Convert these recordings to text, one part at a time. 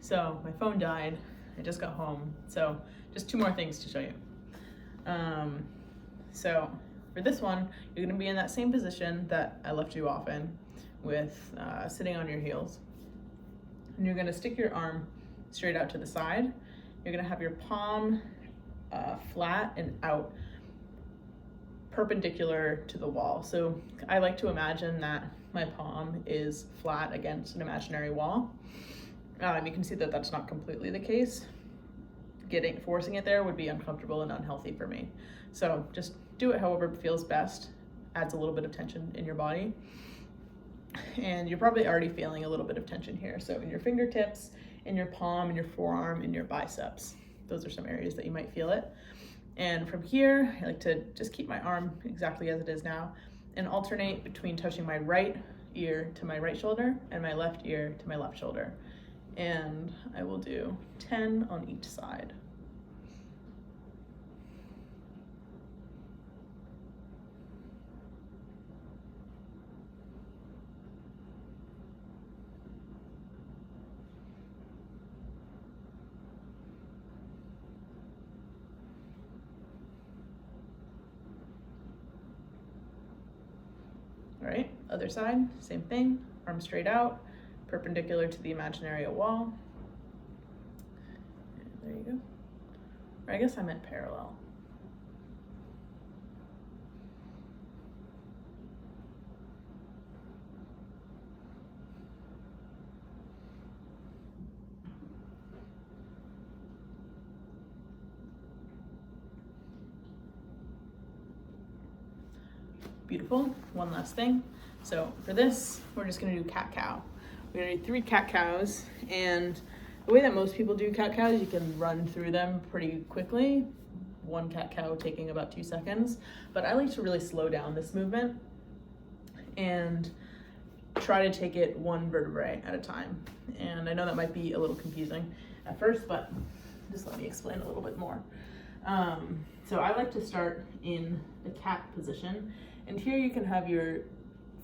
So my phone died. I just got home. So just 2 more things to show you. So for this one, you're gonna be in that same position that I left you off in with sitting on your heels. And you're gonna stick your arm straight out to the side. You're gonna have your palm flat and out, perpendicular to the wall. So I like to imagine that my palm is flat against an imaginary wall. You can see that that's not completely the case. Forcing it there would be uncomfortable and unhealthy for me. So just do it however feels best, adds a little bit of tension in your body. And you're probably already feeling a little bit of tension here. So in your fingertips, in your palm, in your forearm, in your biceps. Those are some areas that you might feel it. And from here, I like to just keep my arm exactly as it is now and alternate between touching my right ear to my right shoulder and my left ear to my left shoulder. And I will do 10 on each side. All right, other side, same thing, arm straight out, perpendicular to the imaginary wall. And there you go. Or I guess I meant parallel. Beautiful. One last thing. So for this, we're just gonna do cat-cow. We're gonna do 3 cat-cows, and the way that most people do cat-cows, you can run through them pretty quickly. 1 cat-cow taking about 2 seconds, but I like to really slow down this movement and try to take it 1 vertebrae at a time. And I know that might be a little confusing at first, but just let me explain a little bit more. So I like to start in the cat position, and here you can have your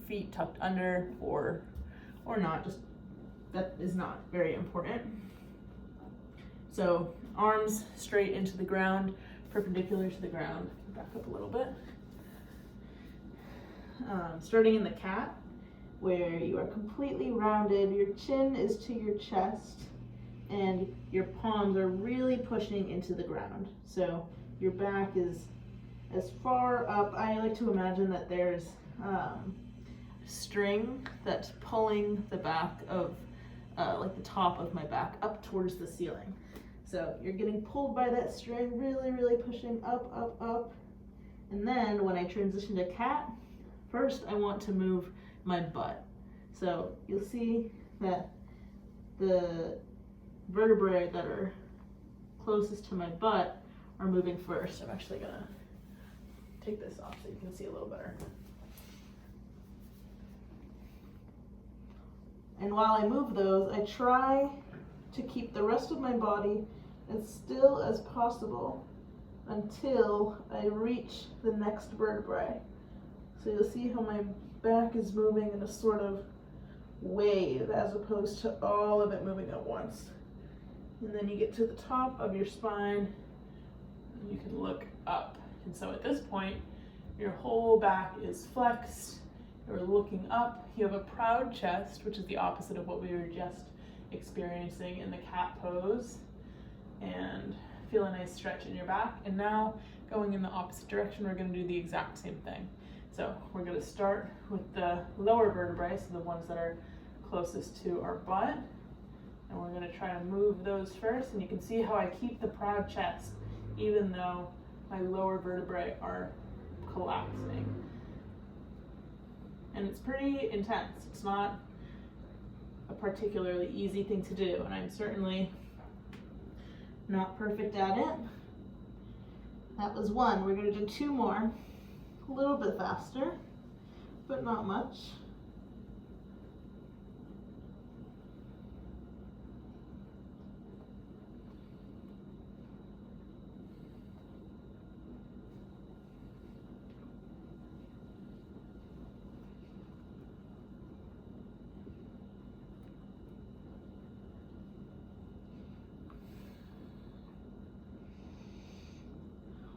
feet tucked under or not, just that is not very important. So arms straight into the ground, perpendicular to the ground. Back up a little bit. Starting in the cat, where you are completely rounded, your chin is to your chest, and your palms are really pushing into the ground. So your back is as far up. I like to imagine that there's string that's pulling the back of, like the top of my back up towards the ceiling. So you're getting pulled by that string, really, really pushing up, up, up. And then when I transition to cat, first I want to move my butt. So you'll see that the vertebrae that are closest to my butt are moving first. I'm actually gonna take this off so you can see a little better. And while I move those, I try to keep the rest of my body as still as possible until I reach the next vertebrae. So you'll see how my back is moving in a sort of wave as opposed to all of it moving at once. And then you get to the top of your spine and you can look up. And so at this point, your whole back is flexed. You're looking up. You have a proud chest, which is the opposite of what we were just experiencing in the cat pose. And feel a nice stretch in your back. And now going in the opposite direction, we're going to do the exact same thing. So we're going to start with the lower vertebrae, so the ones that are closest to our butt. And we're going to try to move those first. And you can see how I keep the proud chest, even though my lower vertebrae are collapsing. And it's pretty intense. It's not a particularly easy thing to do, and I'm certainly not perfect at it. That was 1. We're going to do 2 more, a little bit faster, but not much.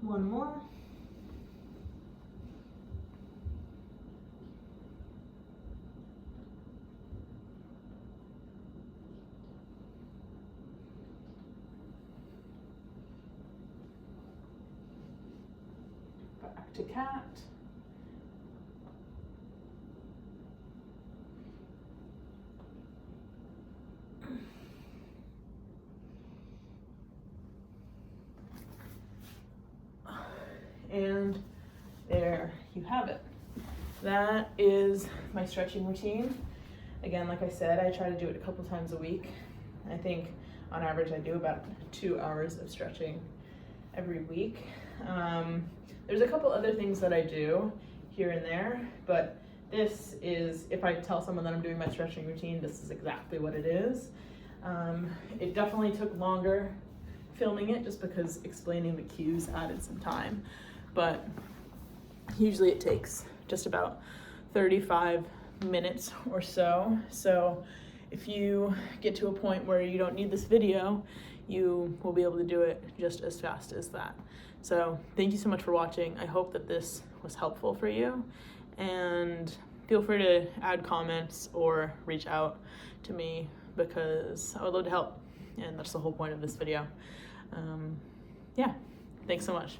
One more. Back to cat. And there you have it. That is my stretching routine. Again, like I said, I try to do it a couple times a week. I think on average I do about 2 hours of stretching every week. There's a couple other things that I do here and there, but this is, if I tell someone that I'm doing my stretching routine, this is exactly what it is. It definitely took longer filming it just because explaining the cues added some time, but usually it takes just about 35 minutes or so. So if you get to a point where you don't need this video, you will be able to do it just as fast as that. So thank you so much for watching. I hope that this was helpful for you, and feel free to add comments or reach out to me because I would love to help, and that's the whole point of this video. Yeah, thanks so much.